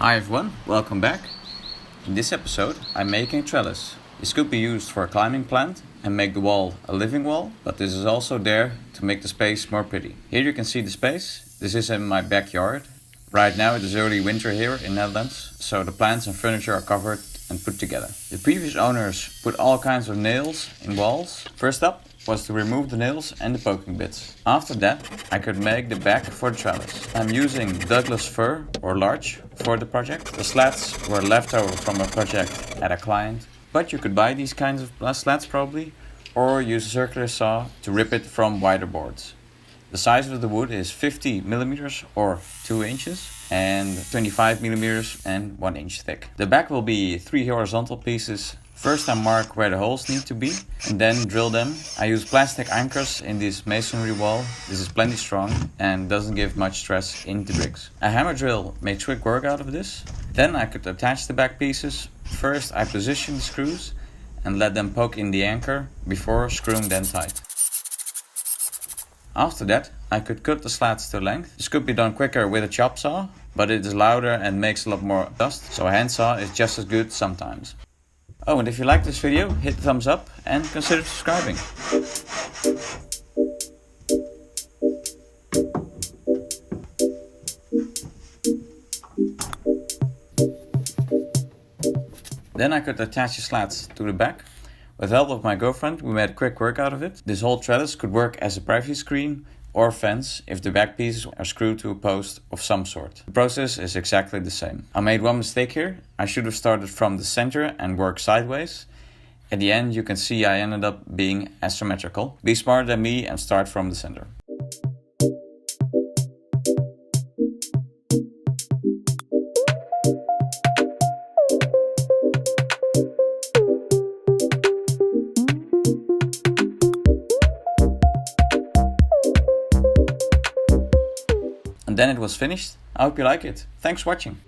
Hi everyone, welcome back. In this episode I'm making a trellis. This could be used for a climbing plant and make the wall a living wall, but this is also there to make the space more pretty. Here you can see the space. This is in my backyard. Right now it is early winter here in Netherlands, so the plants and furniture are covered and put together. The previous owners put all kinds of nails in walls. First up was to remove the nails and the poking bits. After that I could make the back for the trellis. I'm using Douglas fir or larch for the project. The slats were left over from a project at a client, but you could buy these kinds of slats probably, or use a circular saw to rip it from wider boards. The size of the wood is 50 millimeters or 2 inches and 25 millimeters and 1 inch thick. The back will be 3 horizontal pieces. First I mark where the holes need to be and then drill them. I use plastic anchors in this masonry wall. This is plenty strong and doesn't give much stress in the bricks. A hammer drill made quick work out of this. Then I could attach the back pieces. First I position the screws and let them poke in the anchor before screwing them tight. After that I could cut the slats to length. This could be done quicker with a chop saw, but it is louder and makes a lot more dust, so a hand saw is just as good sometimes. Oh, and if you like this video, hit the thumbs up and consider subscribing. Then I could attach the slats to the back. With the help of my girlfriend, we made quick work out of it. This whole trellis could work as a privacy screen or fence if the back pieces are screwed to a post of some sort. The process is exactly the same. I made one mistake here. I should have started from the center and worked sideways. At the end you can see I ended up being asymmetrical. Be smarter than me and start from the center. And then it was finished. I hope you like it. Thanks for watching.